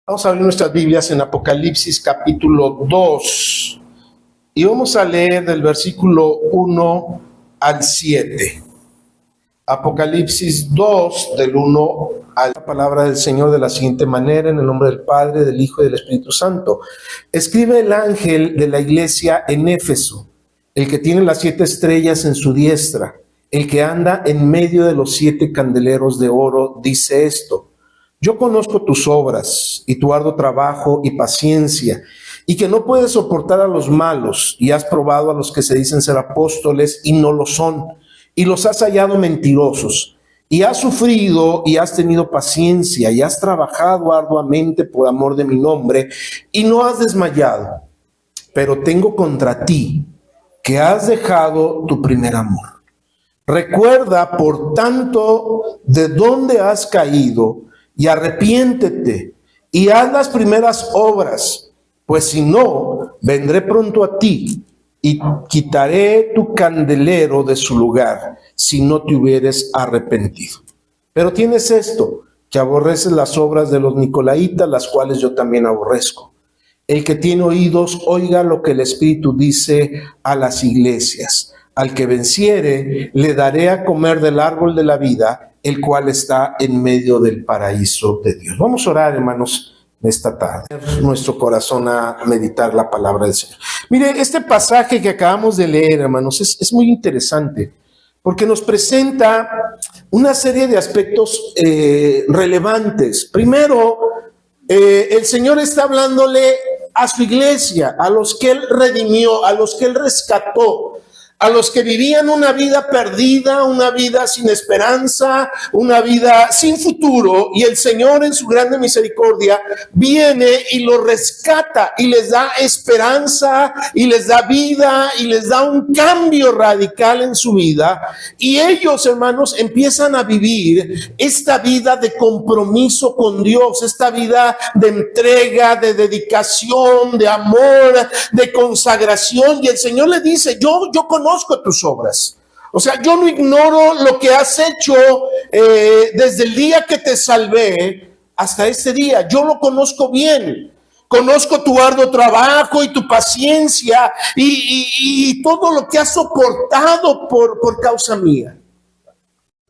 Vamos a abrir nuestras Biblias en Apocalipsis capítulo 2 y vamos a leer del versículo 1 al 7. Apocalipsis 2 del 1 a la palabra del Señor de la siguiente manera, en el nombre del Padre, del Hijo y del Espíritu Santo. Escribe el ángel de la iglesia en Éfeso, el que tiene las 7 estrellas en su diestra, el que anda en medio de los 7 candeleros de oro, dice esto: yo conozco tus obras y tu arduo trabajo y paciencia, y que no puedes soportar a los malos, y has probado a los que se dicen ser apóstoles y no lo son, y los has hallado mentirosos, y has sufrido y has tenido paciencia, y has trabajado arduamente por amor de mi nombre, y no has desmayado. Pero tengo contra ti que has dejado tu primer amor. Recuerda, por tanto, de dónde has caído, y arrepiéntete y haz las primeras obras, pues si no, vendré pronto a ti y quitaré tu candelero de su lugar si no te hubieres arrepentido. Pero tienes esto, que aborreces las obras de los nicolaítas, las cuales yo también aborrezco. El que tiene oídos, oiga lo que el Espíritu dice a las iglesias. Al que venciere, le daré a comer del árbol de la vida, el cual está en medio del paraíso de Dios. Vamos a orar, hermanos, esta tarde. Nuestro corazón a meditar la palabra del Señor. Mire, este pasaje que acabamos de leer, hermanos, es muy interesante, porque nos presenta una serie de aspectos relevantes. Primero, el Señor está hablándole a su iglesia, a los que Él redimió, a los que Él rescató, a los que vivían una vida perdida, una vida sin esperanza, una vida sin futuro, y el Señor en su grande misericordia viene y los rescata y les da esperanza y les da vida y les da un cambio radical en su vida, y ellos, hermanos, empiezan a vivir esta vida de compromiso con Dios, esta vida de entrega, de dedicación, de amor, de consagración, y el Señor le dice: yo conozco tus obras. O sea, yo no ignoro lo que has hecho desde el día que te salvé hasta este día. Yo lo conozco bien. Conozco tu arduo trabajo y tu paciencia y todo lo que has soportado por causa mía.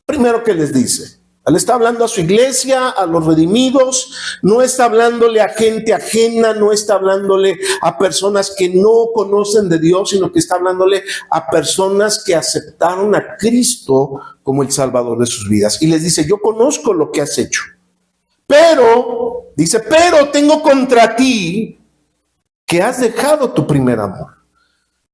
Primero que les dice, él está hablando a su iglesia, a los redimidos, no está hablándole a gente ajena, no está hablándole a personas que no conocen de Dios, sino que está hablándole a personas que aceptaron a Cristo como el Salvador de sus vidas. Y les dice: yo conozco lo que has hecho, pero, dice, pero tengo contra ti que has dejado tu primer amor.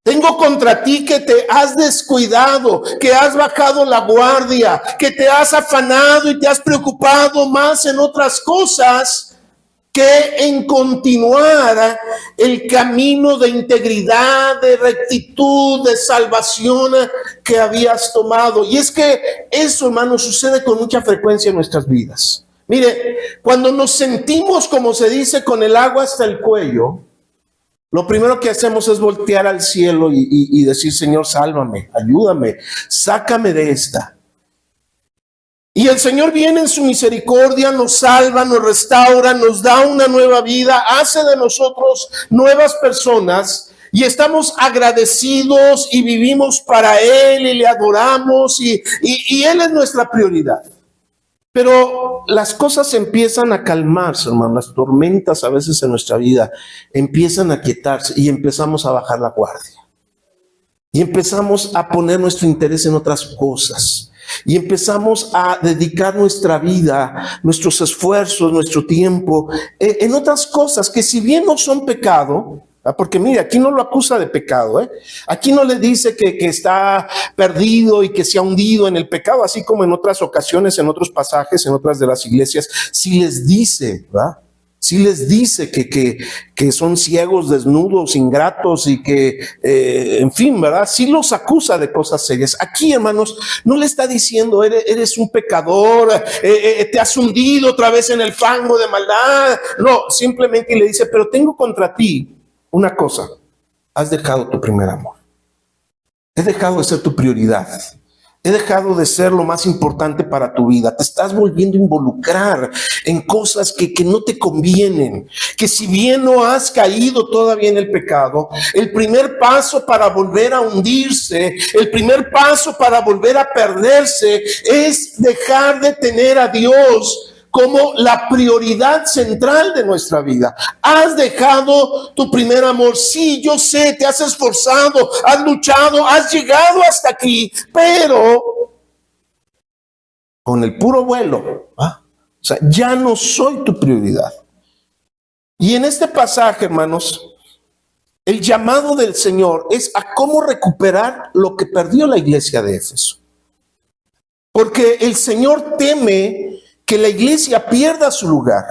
Tengo contra ti que te has descuidado, que has bajado la guardia, que te has afanado y te has preocupado más en otras cosas que en continuar el camino de integridad, de rectitud, de salvación que habías tomado. Y es que eso, hermano, sucede con mucha frecuencia en nuestras vidas. Mire, cuando nos sentimos, como se dice, con el agua hasta el cuello, lo primero que hacemos es voltear al cielo y decir: Señor, sálvame, ayúdame, sácame de esta. Y el Señor viene en su misericordia, nos salva, nos restaura, nos da una nueva vida, hace de nosotros nuevas personas, y estamos agradecidos y vivimos para Él y le adoramos y Él es nuestra prioridad. Pero las cosas empiezan a calmarse, hermano. Las tormentas a veces en nuestra vida empiezan a quietarse y empezamos a bajar la guardia. Y empezamos a poner nuestro interés en otras cosas. Y empezamos a dedicar nuestra vida, nuestros esfuerzos, nuestro tiempo en otras cosas que, si bien no son pecado, porque mire, aquí no lo acusa de pecado, aquí no le dice que está perdido y que se ha hundido en el pecado, así como en otras ocasiones, en otros pasajes, en otras de las iglesias, sí les dice, ¿verdad? Sí les dice que son ciegos, desnudos, ingratos y que, en fin, ¿verdad? Sí los acusa de cosas serias. Aquí, hermanos, no le está diciendo: eres un pecador, te has hundido otra vez en el fango de maldad. No, simplemente le dice: pero tengo contra ti una cosa: has dejado tu primer amor. He dejado de ser tu prioridad. He dejado de ser lo más importante para tu vida. Te estás volviendo a involucrar en cosas que no te convienen. Que si bien no has caído todavía en el pecado, el primer paso para volver a hundirse, el primer paso para volver a perderse es dejar de tener a Dios como la prioridad central de nuestra vida. Has dejado tu primer amor. Sí, yo sé, te has esforzado, has luchado, has llegado hasta aquí, pero con el puro vuelo, o sea, ya no soy tu prioridad. Y en este pasaje, hermanos, el llamado del Señor es a cómo recuperar lo que perdió la iglesia de Éfeso. Porque el Señor teme que la iglesia pierda su lugar.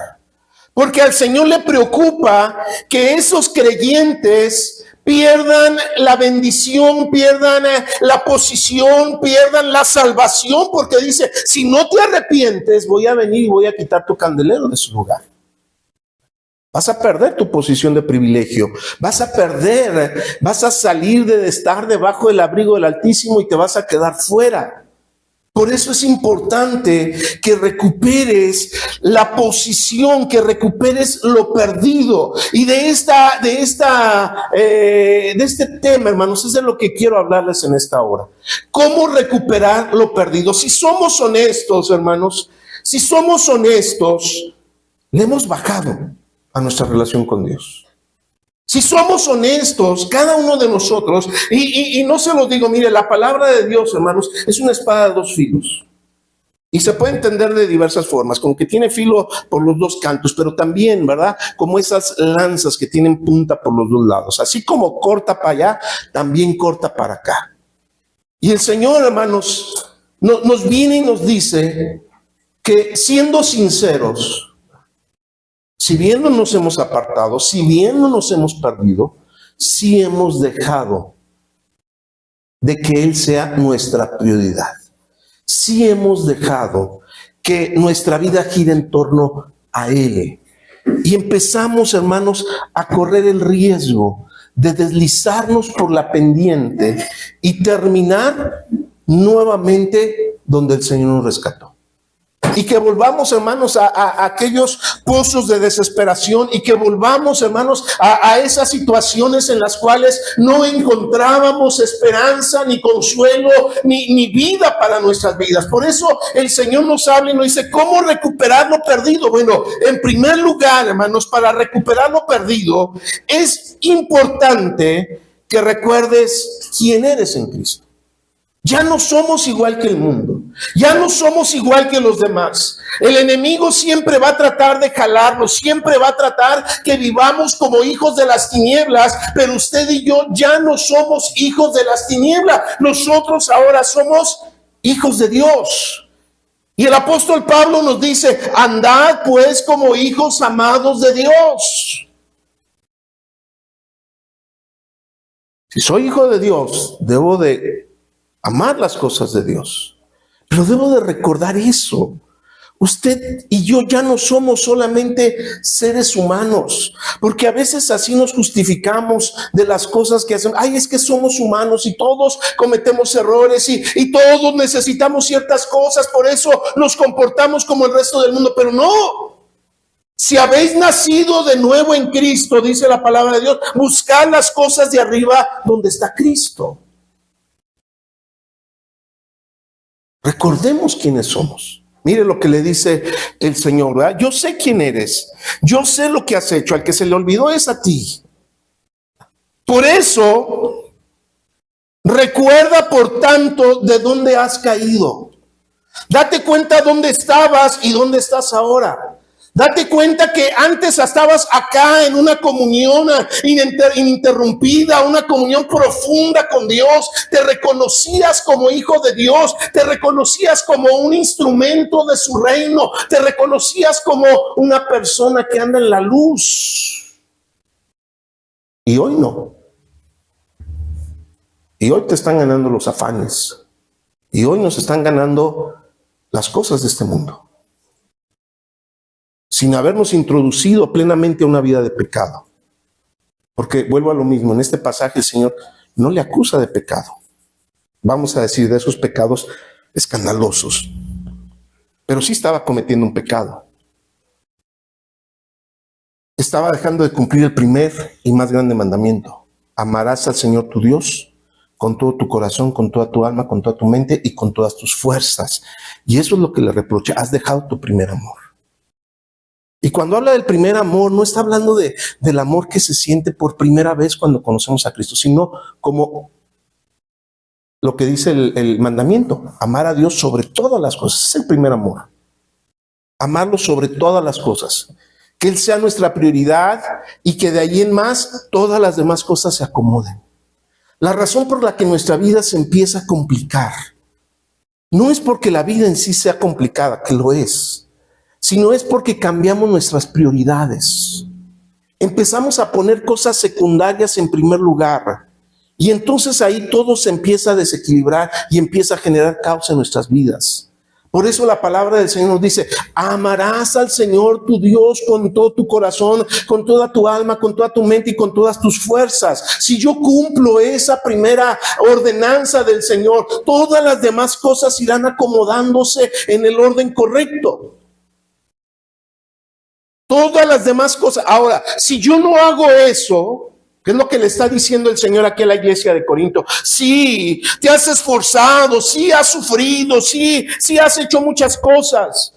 Porque al Señor le preocupa que esos creyentes pierdan la bendición, pierdan la posición, pierdan la salvación, porque dice, si no te arrepientes, voy a venir y voy a quitar tu candelero de su lugar. Vas a perder tu posición de privilegio, vas a salir de estar debajo del abrigo del Altísimo y te vas a quedar fuera. Por eso es importante que recuperes la posición, que recuperes lo perdido. Y de este tema, hermanos, es de lo que quiero hablarles en esta hora. ¿Cómo recuperar lo perdido? Si somos honestos, hermanos, si somos honestos, le hemos bajado a nuestra relación con Dios. Si somos honestos, cada uno de nosotros, y no se lo digo, mire, la palabra de Dios, hermanos, es una espada de dos filos. Y se puede entender de diversas formas, como que tiene filo por los dos cantos, pero también, ¿verdad? Como esas lanzas que tienen punta por los dos lados. Así como corta para allá, también corta para acá. Y el Señor, hermanos, nos viene y nos dice que siendo sinceros, si bien no nos hemos apartado, si bien no nos hemos perdido, sí hemos dejado de que Él sea nuestra prioridad. Sí hemos dejado que nuestra vida gire en torno a Él. Y empezamos, hermanos, a correr el riesgo de deslizarnos por la pendiente y terminar nuevamente donde el Señor nos rescató. Y que volvamos, hermanos, a aquellos pozos de desesperación y que volvamos, hermanos, a esas situaciones en las cuales no encontrábamos esperanza, ni consuelo, ni vida para nuestras vidas. Por eso el Señor nos habla y nos dice, ¿cómo recuperar lo perdido? Bueno, en primer lugar, hermanos, para recuperar lo perdido, es importante que recuerdes quién eres en Cristo. Ya no somos igual que el mundo. Ya no somos igual que los demás. El enemigo siempre va a tratar de jalarnos, siempre va a tratar que vivamos como hijos de las tinieblas, pero usted y yo ya no somos hijos de las tinieblas. Nosotros ahora somos hijos de Dios. Y el apóstol Pablo nos dice, andad pues como hijos amados de Dios. Si soy hijo de Dios, debo de amar las cosas de Dios. Pero debo de recordar eso. Usted y yo ya no somos solamente seres humanos, porque a veces así nos justificamos de las cosas que hacemos. Ay, es que somos humanos y todos cometemos errores y todos necesitamos ciertas cosas, por eso nos comportamos como el resto del mundo. Pero no. Si habéis nacido de nuevo en Cristo, dice la palabra de Dios, buscad las cosas de arriba donde está Cristo. Recordemos quiénes somos. Mire lo que le dice el Señor, ¿verdad? Yo sé quién eres. Yo sé lo que has hecho. Al que se le olvidó es a ti. Por eso, recuerda por tanto de dónde has caído. Date cuenta dónde estabas y dónde estás ahora. Date cuenta que antes estabas acá en una comunión ininterrumpida, una comunión profunda con Dios. Te reconocías como hijo de Dios, te reconocías como un instrumento de su reino, te reconocías como una persona que anda en la luz. Y hoy no. Y hoy te están ganando los afanes. Y hoy nos están ganando las cosas de este mundo, sin habernos introducido plenamente a una vida de pecado. Porque vuelvo a lo mismo, en este pasaje el Señor no le acusa de pecado. vamos a decir, de esos pecados escandalosos. Pero sí estaba cometiendo un pecado. Estaba dejando de cumplir el primer y más grande mandamiento. Amarás al Señor tu Dios con todo tu corazón, con toda tu alma, con toda tu mente y con todas tus fuerzas. Y eso es lo que le reprocha. Has dejado tu primer amor. Y cuando habla del primer amor, no está hablando del amor que se siente por primera vez cuando conocemos a Cristo, sino como lo que dice el mandamiento, amar a Dios sobre todas las cosas. Es el primer amor. Amarlo sobre todas las cosas. Que Él sea nuestra prioridad y que de ahí en más todas las demás cosas se acomoden. La razón por la que nuestra vida se empieza a complicar no es porque la vida en sí sea complicada, que lo es, sino es porque cambiamos nuestras prioridades. Empezamos a poner cosas secundarias en primer lugar. Y entonces ahí todo se empieza a desequilibrar y empieza a generar caos en nuestras vidas. Por eso la palabra del Señor nos dice, amarás al Señor tu Dios con todo tu corazón, con toda tu alma, con toda tu mente y con todas tus fuerzas. Si yo cumplo esa primera ordenanza del Señor, todas las demás cosas irán acomodándose en el orden correcto. Todas las demás cosas. Ahora, si yo no hago eso, ¿qué es lo que le está diciendo el Señor aquí a la iglesia de Corinto? Sí, te has esforzado, sí has sufrido, sí has hecho muchas cosas,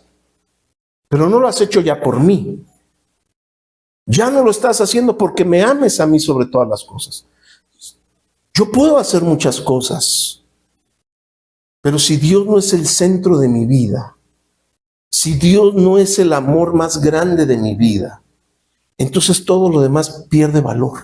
pero no lo has hecho ya por mí. Ya no lo estás haciendo porque me ames a mí sobre todas las cosas. Yo puedo hacer muchas cosas, pero si Dios no es el centro de mi vida, si Dios no es el amor más grande de mi vida, entonces todo lo demás pierde valor.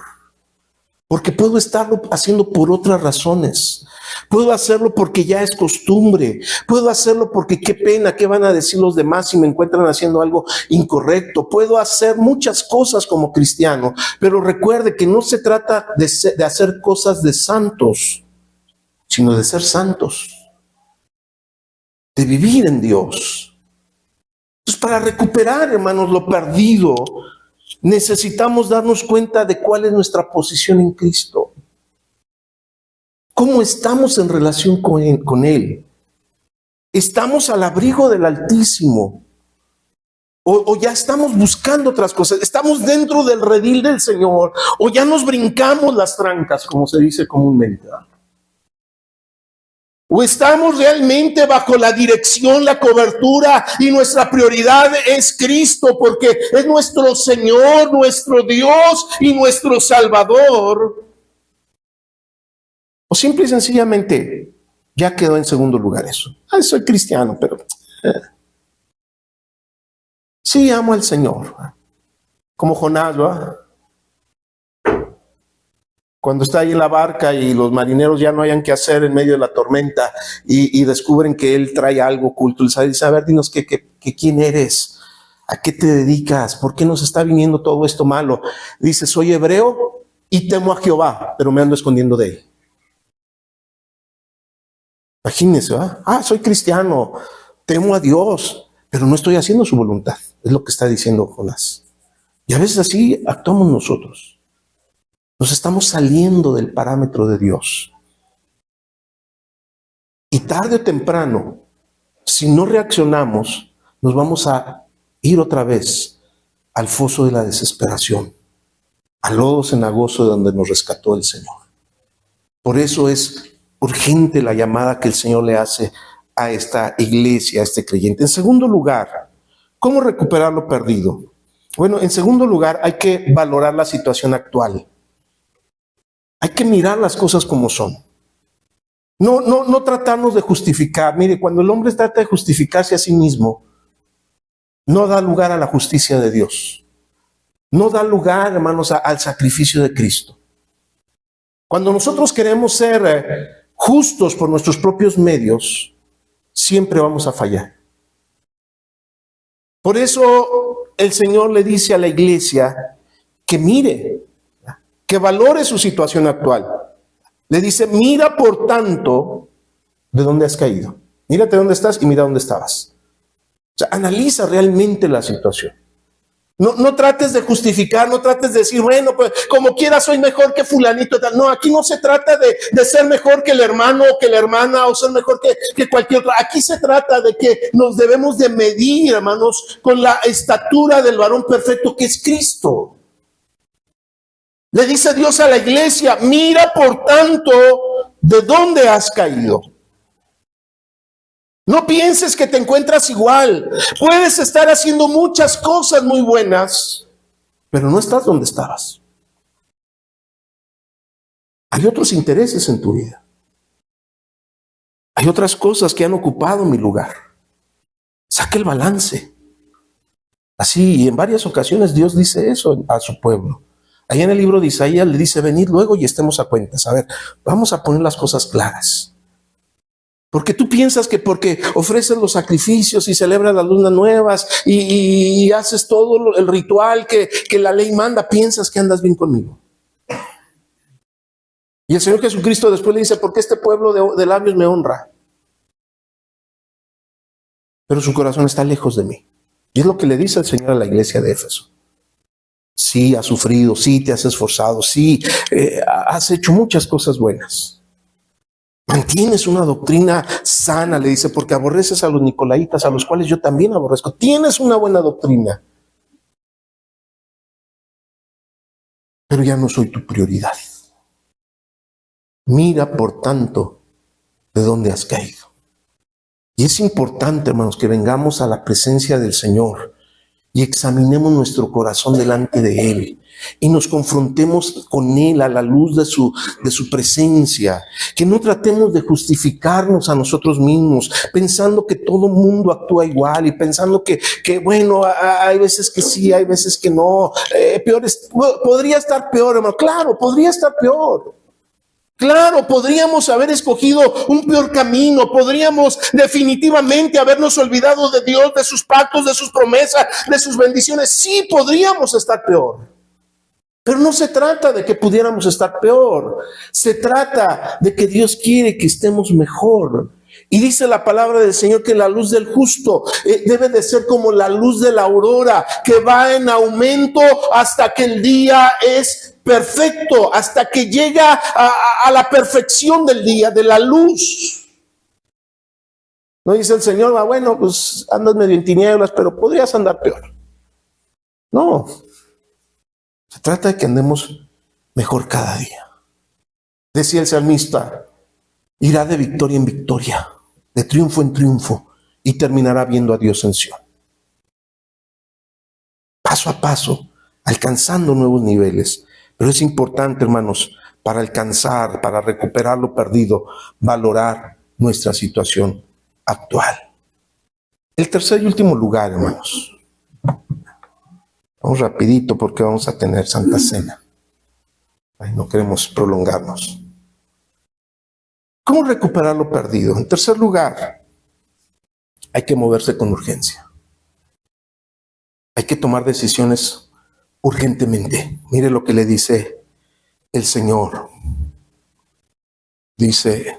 Porque puedo estarlo haciendo por otras razones. Puedo hacerlo porque ya es costumbre. Puedo hacerlo porque qué pena, qué van a decir los demás si me encuentran haciendo algo incorrecto. Puedo hacer muchas cosas como cristiano, pero recuerde que no se trata de hacer cosas de santos, sino de ser santos, de vivir en Dios. Entonces, para recuperar, hermanos, lo perdido, necesitamos darnos cuenta de cuál es nuestra posición en Cristo. ¿Cómo estamos en relación con Él? ¿Estamos al abrigo del Altísimo? ¿O ya estamos buscando otras cosas? ¿Estamos dentro del redil del Señor? ¿O ya nos brincamos las trancas, como se dice comúnmente? ¿O estamos realmente bajo la dirección, la cobertura y nuestra prioridad es Cristo porque es nuestro Señor, nuestro Dios y nuestro Salvador? ¿O simple y sencillamente ya quedó en segundo lugar eso? Soy cristiano, pero sí amo al Señor. Como Jonás, ¿verdad? Cuando está ahí en la barca y los marineros ya no hayan qué hacer en medio de la tormenta y descubren que él trae algo oculto, él dice, a ver, dinos quién eres, a qué te dedicas, por qué nos está viniendo todo esto malo. Dice, soy hebreo y temo a Jehová, pero me ando escondiendo de él. Imagínense, ¿verdad? Soy cristiano, temo a Dios, pero no estoy haciendo su voluntad, es lo que está diciendo Jonás. Y a veces así actuamos nosotros. Nos estamos saliendo del parámetro de Dios. Y tarde o temprano, si no reaccionamos, nos vamos a ir otra vez al foso de la desesperación, al lodo cenagoso de donde nos rescató el Señor. Por eso es urgente la llamada que el Señor le hace a esta iglesia, a este creyente. En segundo lugar, ¿cómo recuperar lo perdido? Bueno, en segundo lugar, hay que valorar la situación actual. Hay que mirar las cosas como son. No tratarnos de justificar. Mire, cuando el hombre trata de justificarse a sí mismo, no da lugar a la justicia de Dios. No da lugar, hermanos, al sacrificio de Cristo. Cuando nosotros queremos ser justos por nuestros propios medios, siempre vamos a fallar. Por eso el Señor le dice a la iglesia que mire, que valore su situación actual. Le dice, mira por tanto de dónde has caído. Mírate dónde estás y mira dónde estabas. O sea, analiza realmente la situación. No trates de justificar, no trates de decir, bueno, pues como quiera soy mejor que fulanito. No, aquí no se trata de ser mejor que el hermano o que la hermana o ser mejor que cualquier otro. Aquí se trata de que nos debemos de medir, hermanos, con la estatura del varón perfecto que es Cristo. Le dice Dios a la iglesia, mira por tanto de dónde has caído. No pienses que te encuentras igual. Puedes estar haciendo muchas cosas muy buenas, pero no estás donde estabas. Hay otros intereses en tu vida. Hay otras cosas que han ocupado mi lugar. Saca el balance. Así, y en varias ocasiones Dios dice eso a su pueblo. Ahí en el libro de Isaías le dice, venid luego y estemos a cuentas. A ver, vamos a poner las cosas claras. Porque tú piensas que porque ofreces los sacrificios y celebras las lunas nuevas y haces todo el ritual que la ley manda, piensas que andas bien conmigo. Y el Señor Jesucristo después le dice, porque este pueblo de labios me honra, pero su corazón está lejos de mí. Y es lo que le dice el Señor a la iglesia de Éfeso. Sí, has sufrido, sí, te has esforzado, sí, has hecho muchas cosas buenas. Mantienes una doctrina sana, le dice, porque aborreces a los nicolaitas, a los cuales yo también aborrezco. Tienes una buena doctrina, pero ya no soy tu prioridad. Mira, por tanto, de dónde has caído. Y es importante, hermanos, que vengamos a la presencia del Señor y examinemos nuestro corazón delante de Él y nos confrontemos con Él a la luz de su presencia, que no tratemos de justificarnos a nosotros mismos pensando que todo mundo actúa igual y pensando que bueno, hay veces que sí, hay veces que no, podría estar peor, hermano. Claro, podría estar peor. Claro, podríamos haber escogido un peor camino, podríamos definitivamente habernos olvidado de Dios, de sus pactos, de sus promesas, de sus bendiciones. Sí, podríamos estar peor. Pero no se trata de que pudiéramos estar peor. Se trata de que Dios quiere que estemos mejor. Y dice la palabra del Señor que la luz del justo debe de ser como la luz de la aurora, que va en aumento hasta que el día es perfecto, hasta que llega a la perfección del día, de la luz. No dice el Señor, bueno, pues andas medio en tinieblas, pero podrías andar peor. No, se trata de que andemos mejor cada día. Decía el salmista, irá de victoria en victoria, de triunfo en triunfo, y terminará viendo a Dios en Sion. Paso a paso, alcanzando nuevos niveles. Pero es importante, hermanos, para alcanzar, para recuperar lo perdido, valorar nuestra situación actual. El tercer y último lugar, hermanos. Vamos rapidito porque vamos a tener Santa Cena. Ay, no queremos prolongarnos. ¿Cómo recuperar lo perdido? En tercer lugar, hay que moverse con urgencia. Hay que tomar decisiones urgentemente. Mire lo que le dice el Señor. Dice,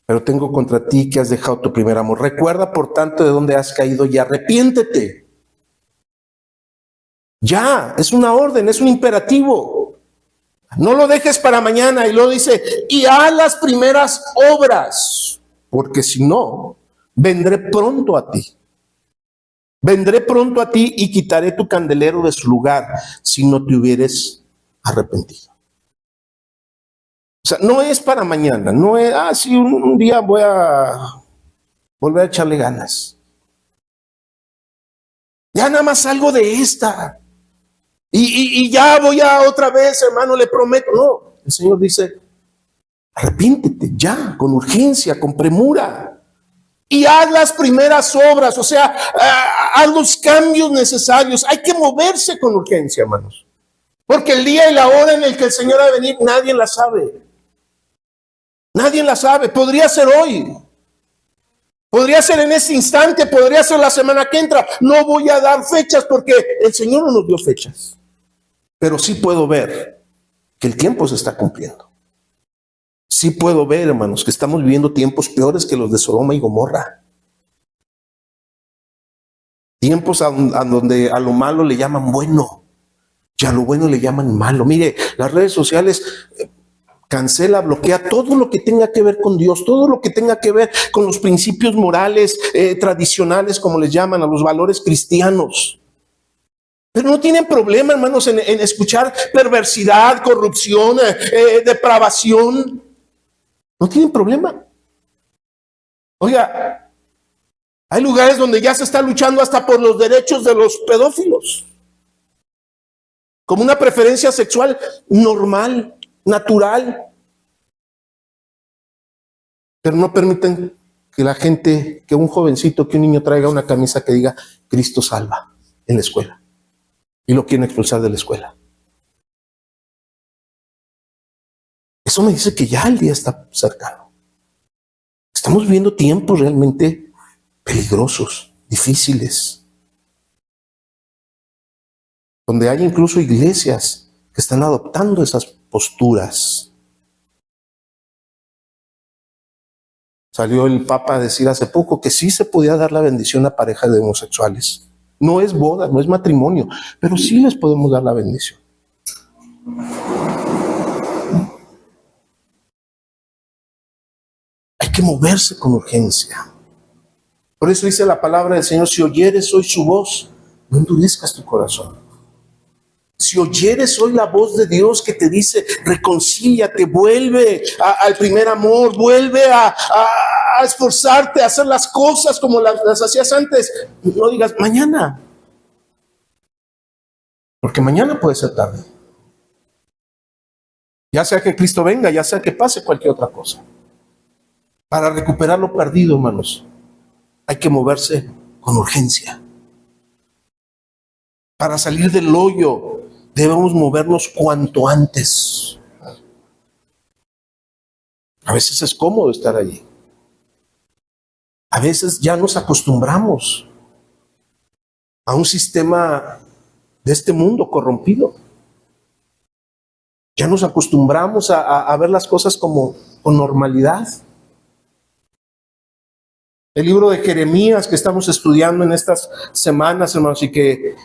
pero tengo contra ti que has dejado tu primer amor. Recuerda, por tanto, de dónde has caído y arrepiéntete. Ya, es una orden, es un imperativo. No lo dejes para mañana. Y luego dice, y haz las primeras obras, porque si no, vendré pronto a ti. Vendré pronto a ti y quitaré tu candelero de su lugar si no te hubieres arrepentido. O sea, no es para mañana, no es, sí, un día voy a volver a echarle ganas. Ya nada más salgo de esta. Y ya voy a otra vez, hermano, le prometo. No, el Señor dice, arrepiéntete ya, con urgencia, con premura. Y haz las primeras obras, o sea, haz los cambios necesarios. Hay que moverse con urgencia, hermanos. Porque el día y la hora en el que el Señor va a venir, nadie la sabe. Nadie la sabe. Podría ser hoy. Podría ser en este instante, podría ser la semana que entra. No voy a dar fechas porque el Señor no nos dio fechas. Pero sí puedo ver que el tiempo se está cumpliendo. Sí puedo ver, hermanos, que estamos viviendo tiempos peores que los de Sodoma y Gomorra. Tiempos a donde a lo malo le llaman bueno y a lo bueno le llaman malo. Mire, las redes sociales cancela, bloquea todo lo que tenga que ver con Dios, todo lo que tenga que ver con los principios morales tradicionales, como les llaman, a los valores cristianos. Pero no tienen problema, hermanos, en escuchar perversidad, corrupción, depravación. No tienen problema. Oiga, hay lugares donde ya se está luchando hasta por los derechos de los pedófilos, como una preferencia sexual normal, natural. Pero no permiten que la gente, que un jovencito, que un niño traiga una camisa que diga Cristo salva en la escuela. Y lo quieren expulsar de la escuela. Eso me dice que ya el día está cercano. Estamos viendo tiempos realmente peligrosos, difíciles, donde hay incluso iglesias que están adoptando esas posturas. Salió el Papa a decir hace poco que sí se podía dar la bendición a parejas de homosexuales. No es boda, no es matrimonio, pero sí les podemos dar la bendición. Hay que moverse con urgencia. Por eso dice la palabra del Señor: si oyeres hoy su voz, no endurezcas tu corazón. Si oyeres hoy la voz de Dios que te dice reconcíliate, vuelve al primer amor, vuelve a esforzarte, a hacer las cosas como las hacías antes, no digas mañana, porque mañana puede ser tarde. Ya sea que Cristo venga, ya sea que pase cualquier otra cosa. Para recuperar lo perdido, hermanos, hay que moverse con urgencia. Para salir del hoyo, debemos movernos cuanto antes. A veces es cómodo estar allí. A veces ya nos acostumbramos a un sistema de este mundo corrompido. Ya nos acostumbramos a ver las cosas como con normalidad. El libro de Jeremías que estamos estudiando en estas semanas, hermanos, y que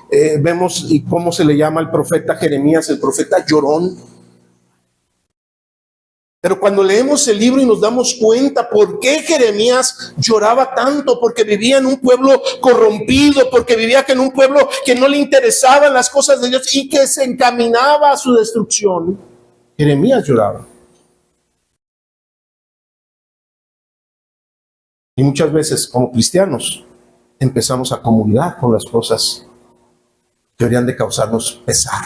vemos y cómo se le llama al profeta Jeremías, el profeta llorón. Pero cuando leemos el libro y nos damos cuenta por qué Jeremías lloraba tanto, porque vivía en un pueblo corrompido, porque vivía en un pueblo que no le interesaban las cosas de Dios y que se encaminaba a su destrucción, Jeremías lloraba. Y muchas veces, como cristianos, empezamos a comulgar con las cosas que deberían de causarnos pesar,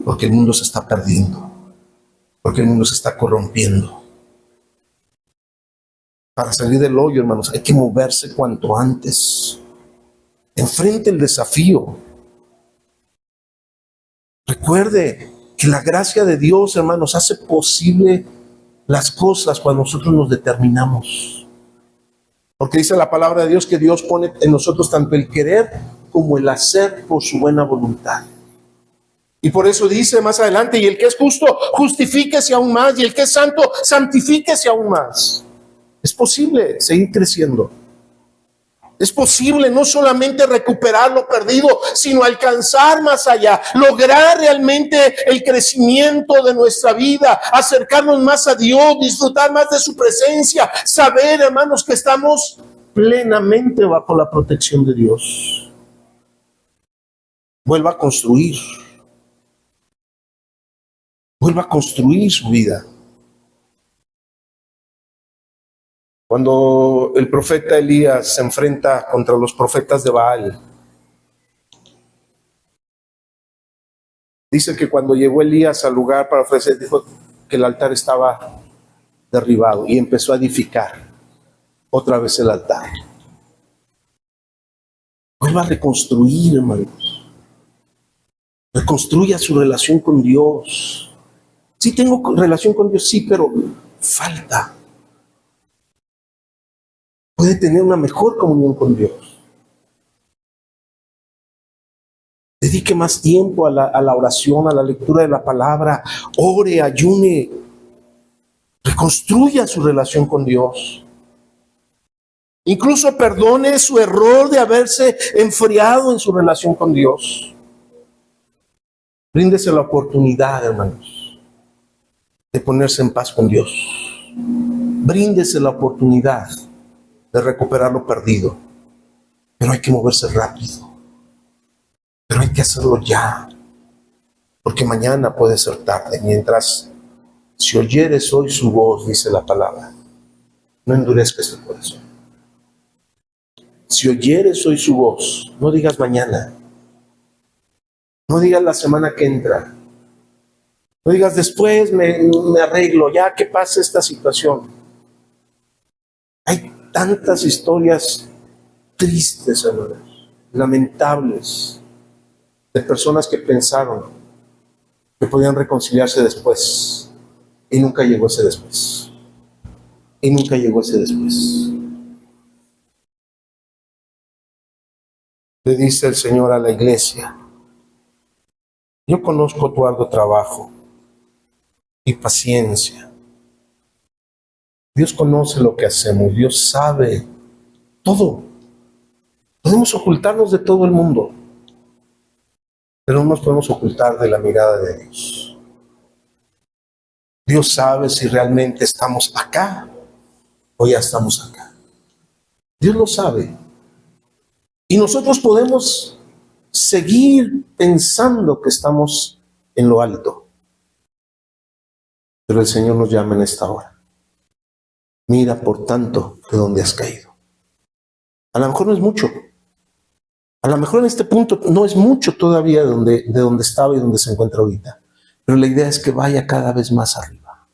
porque el mundo se está perdiendo, porque el mundo se está corrompiendo. Para salir del hoyo, hermanos, hay que moverse cuanto antes. Enfrente el desafío. Recuerde que la gracia de Dios, hermanos, hace posible las cosas cuando nosotros nos determinamos. Porque dice la palabra de Dios que Dios pone en nosotros tanto el querer como el hacer por su buena voluntad. Y por eso dice más adelante: y el que es justo, justifíquese aún más, y el que es santo, santifíquese aún más. Es posible seguir creciendo. Es posible no solamente recuperar lo perdido, sino alcanzar más allá, lograr realmente el crecimiento de nuestra vida, acercarnos más a Dios, disfrutar más de su presencia, saber, hermanos, que estamos plenamente bajo la protección de Dios. Vuelva a construir su vida. Cuando el profeta Elías se enfrenta contra los profetas de Baal, dice que cuando llegó Elías al lugar para ofrecer, dijo que el altar estaba derribado y empezó a edificar otra vez el altar. Vuelva a reconstruir, hermanos. Reconstruya su relación con Dios. Sí tengo relación con Dios, sí, pero falta. Puede tener una mejor comunión con Dios. Dedique más tiempo a la oración, a la lectura de la palabra. Ore, ayune. Reconstruya su relación con Dios. Incluso perdone su error de haberse enfriado en su relación con Dios. Bríndese la oportunidad, hermanos, de ponerse en paz con Dios. Bríndese la oportunidad de recuperar lo perdido. Pero hay que moverse rápido. Pero hay que hacerlo ya. Porque mañana puede ser tarde. Mientras, si oyeres hoy su voz, dice la palabra, no endurezcas tu corazón. Si oyeres hoy su voz, no digas mañana. No digas la semana que entra. No digas después me arreglo, ya que pase esta situación. Hay tantas historias tristes, hermanos, lamentables, de personas que pensaron que podían reconciliarse después. Y nunca llegó ese después. Y nunca llegó ese después. Le dice el Señor a la iglesia: yo conozco tu arduo trabajo y paciencia. Dios conoce lo que hacemos. Dios sabe todo. Podemos ocultarnos de todo el mundo, pero no nos podemos ocultar de la mirada de Dios. Dios sabe si realmente estamos acá o ya estamos acá. Dios lo sabe. Y nosotros podemos seguir pensando que estamos en lo alto. Pero el Señor nos llama en esta hora. Mira, por tanto, de dónde has caído. A lo mejor no es mucho. A lo mejor en este punto no es mucho todavía de donde estaba y donde se encuentra ahorita. Pero la idea es que vaya cada vez más arriba.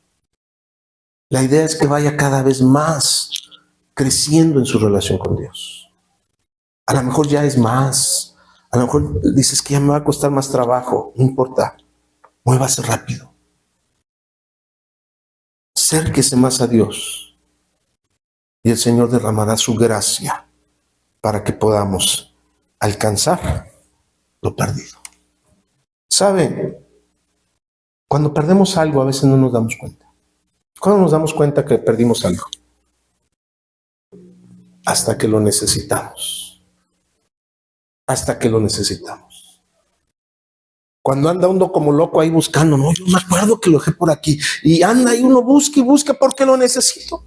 La idea es que vaya cada vez más creciendo en su relación con Dios. A lo mejor ya es más. A lo mejor dices que ya me va a costar más trabajo. No importa. Muévase rápido. Acérquese más a Dios. Y el Señor derramará su gracia para que podamos alcanzar lo perdido. ¿Sabe? Cuando perdemos algo, a veces no nos damos cuenta. ¿Cuándo nos damos cuenta que perdimos algo? Hasta que lo necesitamos. Hasta que lo necesitamos. Cuando anda uno como loco ahí buscando, no, yo me acuerdo que lo dejé por aquí. Y anda y uno busca y busca porque lo necesito.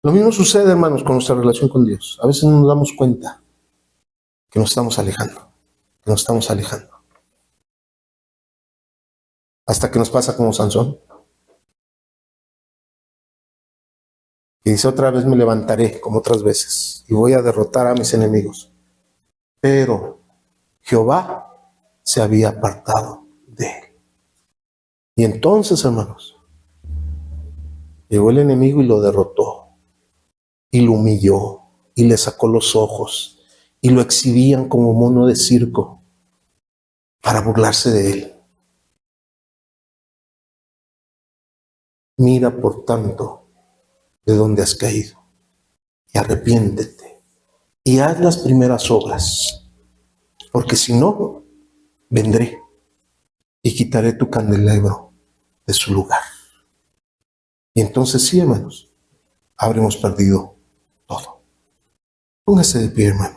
Lo mismo sucede, hermanos, con nuestra relación con Dios. A veces no nos damos cuenta que nos estamos alejando. Que nos estamos alejando. Hasta que nos pasa como Sansón. Y dice: otra vez me levantaré como otras veces y voy a derrotar a mis enemigos. Pero Jehová se había apartado de él. Y entonces, hermanos, llegó el enemigo y lo derrotó. Y lo humilló. Y le sacó los ojos. Y lo exhibían como mono de circo para burlarse de él. Mira, por tanto, de dónde has caído, y arrepiéntete, y haz las primeras obras, porque si no, vendré y quitaré tu candelabro de su lugar. Y entonces sí, hermanos, habremos perdido todo. Póngase de pie, hermano.